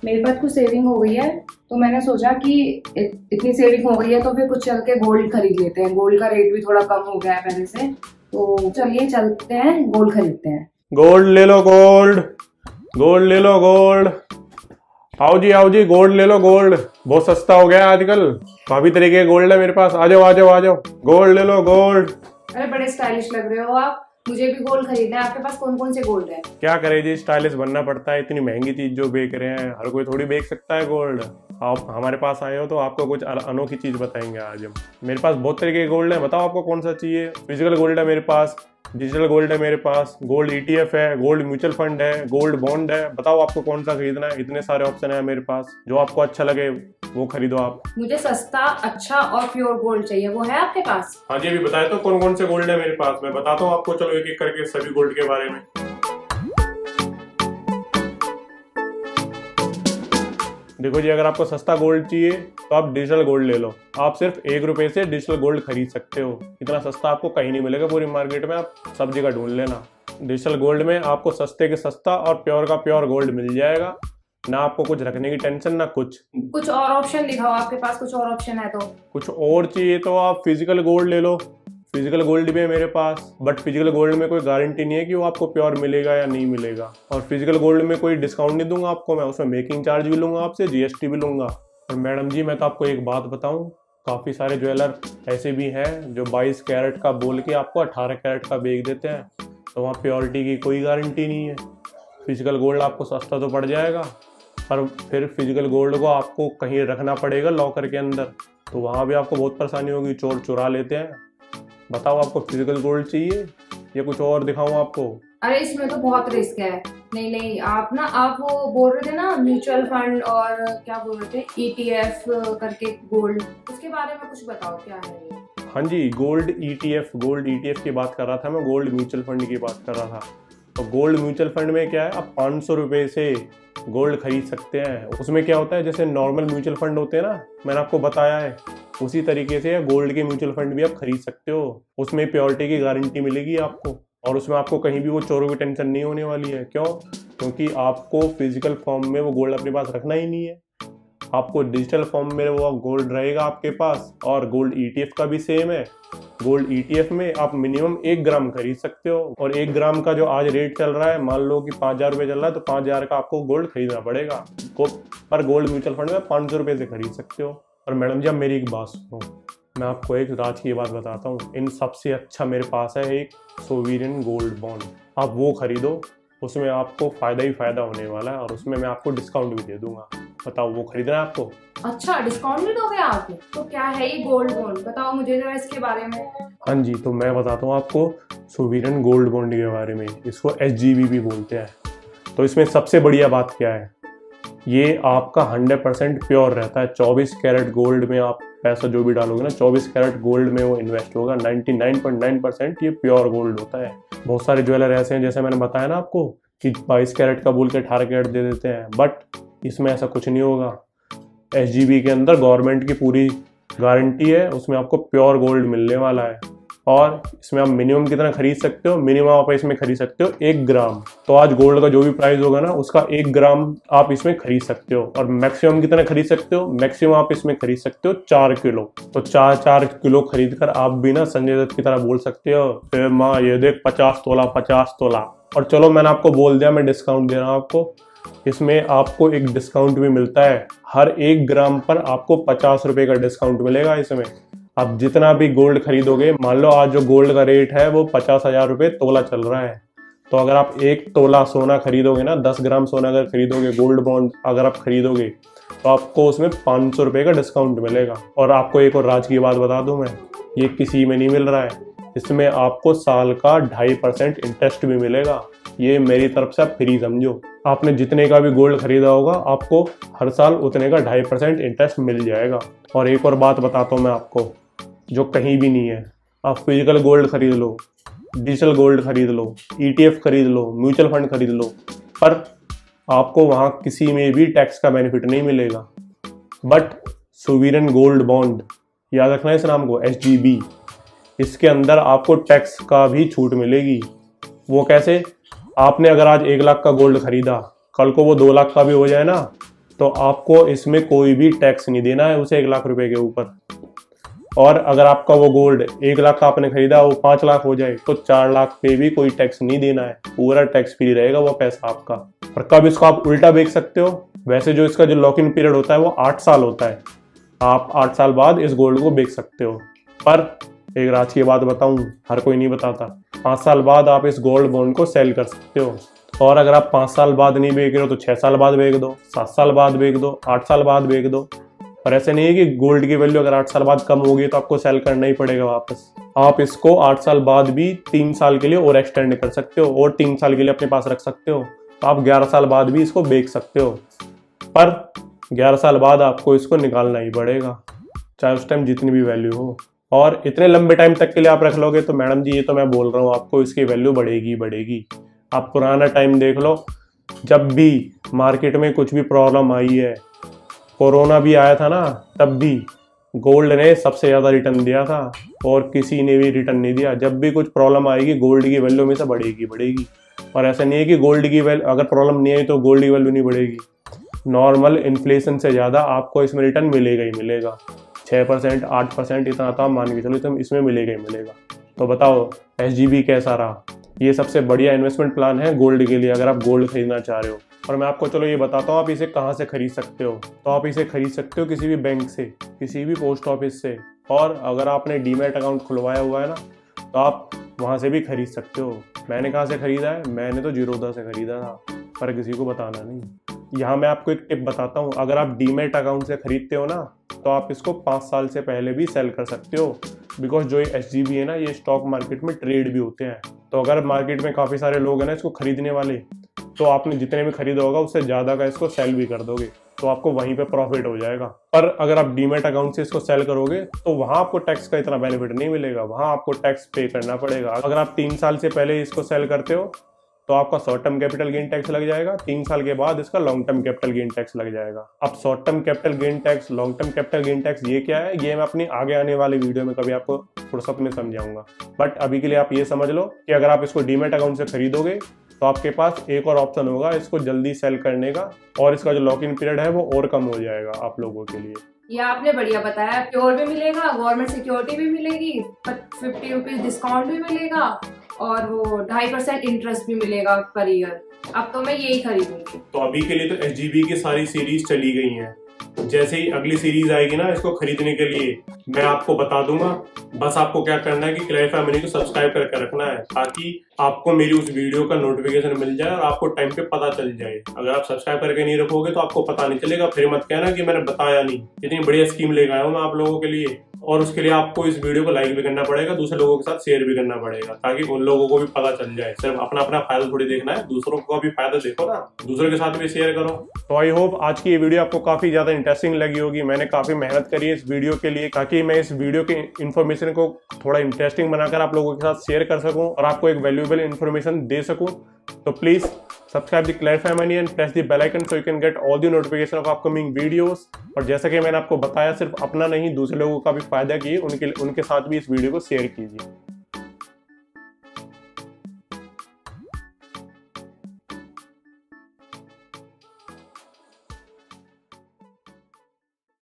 मेरे पास कुछ सेविंग हो गई है, तो मैंने सोचा कि इतनी सेविंग हो गई है तो फिर कुछ चल के गोल्ड खरीद लेते हैं। गोल्ड का रेट भी थोड़ा कम हो गया है पहले से, तो चलिए चलते हैं गोल्ड खरीदते हैं। गोल्ड ले लो गोल्ड, गोल्ड ले लो गोल्ड। आओ जी गोल्ड ले लो गोल्ड। बहुत सस्ता हो गया है आजकल, काफी तरीके के गोल्ड है मेरे पास। आ जाओ गोल्ड ले लो गोल्ड। अरे बड़े स्टाइलिश लग रहे हो आप, मुझे भी गोल्ड खरीदना है। आपके पास कौन कौन से गोल्ड है? क्या करे जी, स्टाइलिश बनना पड़ता है। इतनी महंगी चीज जो बेच रहे हैं, हर कोई थोड़ी बेच सकता है गोल्ड। आप हमारे पास आए हो तो आपको कुछ अनोखी चीज बताएंगे आज हम। मेरे पास बहुत तरीके के गोल्ड है, बताओ आपको कौन सा चाहिए। फिजिकल गोल्ड है मेरे पास, डिजिटल गोल्ड है मेरे पास, गोल्ड ETF है, गोल्ड म्यूचुअल फंड है, गोल्ड बॉन्ड है। बताओ आपको कौन सा खरीदना है। इतने सारे ऑप्शन है मेरे पास, जो आपको अच्छा लगे वो खरीदो आप। मुझे सस्ता, अच्छा और प्योर गोल्ड चाहिए, वो है आपके पास? हाँ जी, अभी बताए तो कौन कौन से गोल्ड है मेरे पास। मैं बताता हूँ आपको, चलो एक एक करके सभी गोल्ड के बारे में। देखो जी, अगर आपको सस्ता गोल्ड चाहिए तो आप डिजिटल गोल्ड ले लो। आप सिर्फ ₹1 से डिजिटल गोल्ड खरीद सकते हो। इतना सस्ता आपको कहीं नहीं मिलेगा पूरी मार्केट में, आप सब जगह ढूंढ लेना। डिजिटल गोल्ड में आपको सस्ते के सस्ता और प्योर का प्योर गोल्ड मिल जाएगा। ना आपको कुछ रखने की टेंशन, ना कुछ और ऑप्शन दिखाओ, आपके पास कुछ और ऑप्शन है तो। कुछ और चाहिए तो आप फिजिकल गोल्ड ले लो। फिजिकल गोल्ड भी है मेरे पास, बट फिजिकल गोल्ड में कोई गारंटी नहीं है कि वो आपको प्योर मिलेगा या नहीं मिलेगा। और फिजिकल गोल्ड में कोई डिस्काउंट नहीं दूंगा आपको मैं, उसमें मेकिंग चार्ज भी लूंगा आपसे, GST भी लूंगा। और मैडम जी, मैं तो आपको एक बात बताऊं, काफ़ी सारे ज्वेलर ऐसे भी हैं जो 22 कैरेट का बोल के आपको 18 कैरेट का बेच देते हैं, तो वहाँ प्योरिटी की कोई गारंटी नहीं है। फिजिकल गोल्ड आपको सस्ता तो पड़ जाएगा, पर फिर फिजिकल गोल्ड को आपको कहीं रखना पड़ेगा लॉकर के अंदर, तो वहाँ भी आपको बहुत परेशानी होगी, चोर चुरा लेते हैं। बताओ आपको फिजिकल गोल्ड चाहिए या कुछ और दिखाऊं आपको? अरे इसमें तो बहुत रिस्क है। नहीं, आप वो बोल रहे थे ना, म्यूचुअल फंड और क्या बोल रहे थे, ETF करके गोल्ड, उसके बारे में कुछ बताओ, क्या है ये? हाँ जी, गोल्ड ETF की बात कर रहा था मैं, गोल्ड म्यूचुअल फंड की बात कर रहा था। तो गोल्ड म्यूचुअल फंड में क्या है, आप ₹500 से गोल्ड खरीद सकते हैं। उसमें क्या होता है, जैसे नॉर्मल म्यूचुअल फंड होते हैं ना, मैंने आपको बताया है, उसी तरीके से गोल्ड के म्यूचुअल फंड भी आप खरीद सकते हो। उसमें प्योरिटी की गारंटी मिलेगी आपको, और उसमें आपको कहीं भी वो चोरों की टेंशन नहीं होने वाली है। क्यों? क्योंकि आपको फिजिकल फॉर्म में वो गोल्ड अपने पास रखना ही नहीं है, आपको डिजिटल फॉर्म में वो गोल्ड रहेगा आपके पास। और गोल्ड ETF का भी सेम है। गोल्ड ETF में आप मिनिमम 1 ग्राम खरीद सकते हो, और 1 ग्राम का जो आज रेट चल रहा है, मान लो कि 5,000 रुपये चल रहा है, तो 5,000 का आपको गोल्ड खरीदना पड़ेगा। पर गोल्ड म्यूचुअल फंड में ₹500 से खरीद सकते हो। और मैडम जी, अब मेरी एक बात सुनो, मैं आपको एक राज की बात बताता हूँ। इन सबसे अच्छा मेरे पास है एक सोवरियन गोल्ड बॉन्ड, आप वो खरीदो, उसमें आपको फायदा ही फायदा होने वाला है, और उसमें मैं आपको डिस्काउंट भी दे दूंगा। बताओ, वो खरीदना है आपको? अच्छा, डिस्काउंट भी दोगे आप? तो क्या है ये गोल्ड बॉन्ड, बताओ मुझे जरा इसके बारे में। हाँ जी, तो मैं बताता हूँ आपको सोवरियन गोल्ड बॉन्ड के बारे में। इसको SGB भी बोलते हैं। तो इसमें सबसे बढ़िया बात क्या है, ये आपका 100% प्योर रहता है। 24 कैरेट गोल्ड में आप पैसा जो भी डालोगे ना, 24 कैरेट गोल्ड में वो इन्वेस्ट होगा। 99.9% ये प्योर गोल्ड होता है। बहुत सारे ज्वेलर ऐसे हैं, जैसे मैंने बताया ना आपको, कि 22 कैरेट का बोल के 18 कैरेट दे देते हैं, बट इसमें ऐसा कुछ नहीं होगा। SGB के अंदर गवर्नमेंट की पूरी गारंटी है, उसमें आपको प्योर गोल्ड मिलने वाला है। और इसमें आप मिनिमम कितना खरीद सकते हो, मिनिमम आप इसमें खरीद सकते हो 1 ग्राम। तो आज गोल्ड का जो भी प्राइस होगा ना, उसका 1 ग्राम आप इसमें खरीद सकते हो। और मैक्सिमम कितना खरीद सकते हो, मैक्सिमम आप इसमें खरीद सकते हो 4 किलो। तो 4 किलो खरीद कर आप भी ना संजय दत्त की तरह बोल सकते हो, माँ ये देख 50 तोला 50 तोला। और चलो, मैंने आपको बोल दिया, मैं डिस्काउंट दे रहा हूँ आपको। इसमें आपको एक डिस्काउंट भी मिलता है, हर 1 ग्राम पर आपको ₹50 का डिस्काउंट मिलेगा। इसमें आप जितना भी गोल्ड खरीदोगे, मान लो आज जो गोल्ड का रेट है वो 50,000 रुपये तोला चल रहा है, तो अगर आप 1 तोला सोना खरीदोगे ना, 10 ग्राम सोना अगर खरीदोगे, गोल्ड बॉन्ड अगर आप खरीदोगे, तो आपको उसमें ₹500 का डिस्काउंट मिलेगा। और आपको एक और राज की बात बता दूं मैं, ये किसी में नहीं मिल रहा है, इसमें आपको साल का 2.5% इंटरेस्ट भी मिलेगा। ये मेरी तरफ से आप फ्री समझो। आपने जितने का भी गोल्ड खरीदा होगा, आपको हर साल उतने का 2.5% इंटरेस्ट मिल जाएगा। और एक और बात बताता हूँ मैं आपको, जो कहीं भी नहीं है। आप फिजिकल गोल्ड खरीद लो, डिजिटल गोल्ड खरीद लो, ETF खरीद लो, म्यूचुअल फंड खरीद लो, पर आपको वहाँ किसी में भी टैक्स का बेनिफिट नहीं मिलेगा। बट सोवरियन गोल्ड बॉन्ड, याद रखना है इस नाम को, SGB, इसके अंदर आपको टैक्स का भी छूट मिलेगी। वो कैसे? आपने अगर आज 1 लाख का गोल्ड खरीदा, कल को वो 2 लाख का भी हो जाए ना, तो आपको इसमें कोई भी टैक्स नहीं देना है उसे 1 लाख रुपए के ऊपर। और अगर आपका वो गोल्ड 1 लाख का आपने खरीदा वो 5 लाख हो जाए तो 4 लाख पे भी कोई टैक्स नहीं देना है, पूरा टैक्स फ्री रहेगा वो पैसा आपका। और कब इसको आप उल्टा बेच सकते हो, वैसे जो इसका जो लॉक इन पीरियड होता है वो 8 साल होता है, आप 8 साल बाद इस गोल्ड को बेच सकते हो। पर एक राज की बात बताऊं, हर कोई नहीं बताता, 5 साल बाद आप इस गोल्ड बॉन्ड को सेल कर सकते हो। और अगर आप 5 साल बाद नहीं बेच रहे हो तो 6 साल बाद बेच दो, 7 साल बाद बेच दो, 8 साल बाद बेच दो। और ऐसे नहीं है कि गोल्ड की वैल्यू अगर 8 साल बाद कम होगी तो आपको सेल करना ही पड़ेगा वापस। आप इसको 8 साल बाद भी 3 साल के लिए और एक्सटेंड कर सकते हो और 3 साल के लिए अपने पास रख सकते हो। तो आप 11 साल बाद भी इसको बेच सकते हो, पर 11 साल बाद आपको इसको निकालना ही पड़ेगा, चाहे उस टाइम जितनी भी वैल्यू हो। और इतने लंबे टाइम तक के लिए आप रख लोगे तो मैडम जी ये तो मैं बोल रहा हूँ आपको इसकी वैल्यू बढ़ेगी बढ़ेगी। आप पुराना टाइम देख लो, जब भी मार्केट में कुछ भी प्रॉब्लम आई है, कोरोना भी आया था ना, तब भी गोल्ड ने सबसे ज़्यादा रिटर्न दिया था और किसी ने भी रिटर्न नहीं दिया। जब भी कुछ प्रॉब्लम आएगी गोल्ड की वैल्यू में से बढ़ेगी बढ़ेगी। और ऐसा नहीं है कि गोल्ड की वैल्यू अगर प्रॉब्लम नहीं आई तो गोल्ड की वैल्यू नहीं बढ़ेगी, नॉर्मल इन्फ्लेशन से ज़्यादा आपको इसमें रिटर्न मिलेगा ही मिलेगा। 6%, 8% इतना था मान के चलो, तो इसमें मिलेगा ही मिलेगा। तो बताओ SGB कैसा रहा? ये सबसे बढ़िया इन्वेस्टमेंट प्लान है गोल्ड के लिए अगर आप गोल्ड खरीदना चाह रहे हो। और मैं आपको चलो ये बताता हूँ आप इसे कहाँ से खरीद सकते हो। तो आप इसे खरीद सकते हो किसी भी बैंक से, किसी भी पोस्ट ऑफिस से, और अगर आपने डीमैट अकाउंट खुलवाया हुआ है ना तो आप वहाँ से भी खरीद सकते हो। मैंने कहाँ से खरीदा है? मैंने तो जीरोधा से खरीदा था, पर किसी को बताना नहीं। यहाँ मैं आपको एक टिप बताता हूँ, अगर आप डीमैट अकाउंट से खरीदते हो ना तो आप इसको 5 साल से पहले भी सेल कर सकते हो, बिकॉज जो ये SGB है ना ये स्टॉक मार्केट में ट्रेड भी होते हैं। तो अगर मार्केट में काफ़ी सारे लोग हैं ना इसको खरीदने वाले, तो आपने जितने भी खरीदा होगा उससे ज़्यादा का इसको सेल भी कर दोगे, तो आपको वहीं पे प्रॉफिट हो जाएगा। पर अगर आप डीमैट अकाउंट से इसको सेल करोगे तो वहाँ आपको टैक्स का इतना बेनिफिट नहीं मिलेगा, वहाँ आपको टैक्स पे करना पड़ेगा। अगर आप 3 साल से पहले इसको सेल करते हो तो आपका short term capital gain tax लग जाएगा, 3 साल के बाद इसका long term capital gain tax लग जाएगा। अब short term capital gain tax, long term capital gain tax ये क्या है, ये मैं अपनी आगे आने वाली वीडियो में कभी आपको फुर्सत में समझाऊंगा। बट अभी के लिए आप ये समझ लो कि अगर आप इसको डीमैट अकाउंट से खरीदोगे तो आपके पास एक और ऑप्शन होगा इसको जल्दी सेल करने का, और इसका जो लॉक इन पीरियड है वो और कम हो जाएगा आप लोगों के लिए। ये आपने बढ़िया बताया, प्योर भी मिलेगा, गवर्नमेंट सिक्योरिटी भी मिलेगी, 50 रुपीज डिस्काउंट भी मिलेगा और वो 2.5% इंटरेस्ट भी मिलेगा पर ईयर। अब तो मैं यही खरीदूंगी। तो अभी के लिए तो SGB की सारी सीरीज चली गई हैं, जैसे ही अगली सीरीज आएगी ना इसको खरीदने के लिए मैं आपको बता दूंगा। बस आपको क्या करना है कि क्लैरिफाई मनी को सब्सक्राइब करके रखना है ताकि आपको मेरी उस वीडियो का नोटिफिकेशन मिल जाए और आपको टाइम पे पता चल जाए। अगर आप सब्सक्राइब करके नहीं रखोगे तो आपको पता नहीं चलेगा, फिर मत कहना कि मैंने बताया नहीं। इतनी बढ़िया स्कीम लेकर आया हूँ मैं आप लोगों के लिए, और उसके लिए आपको इस वीडियो को लाइक भी करना पड़ेगा, दूसरे लोगों के साथ शेयर भी करना पड़ेगा ताकि उन लोगों को भी पता चल जाए। सिर्फ अपना अपना फायदा थोड़ी देखना है, दूसरों को भी फायदा देखो ना, दूसरों के साथ भी शेयर करो। तो आई होप आज की ये वीडियो आपको काफी ज्यादा इंटरेस्टिंग लगी होगी। मैंने काफी मेहनत करी है इस वीडियो के लिए ताकि मैं इस वीडियो के इन्फॉर्मेशन को थोड़ा इंटरेस्टिंग बनाकर आप लोगों के साथ शेयर कर सकूं और आपको एक वैल्यूएबल इन्फॉर्मेशन दे सकूं। तो please subscribe the Clarify Money and press the bell icon so you can get all the notification of upcoming videos। और जैसा कि मैंने आपको बताया सिर्फ अपना नहीं दूसरे लोगों का भी फायदा कीजिए, उनके साथ भी इस वीडियो को शेयर कीजिए।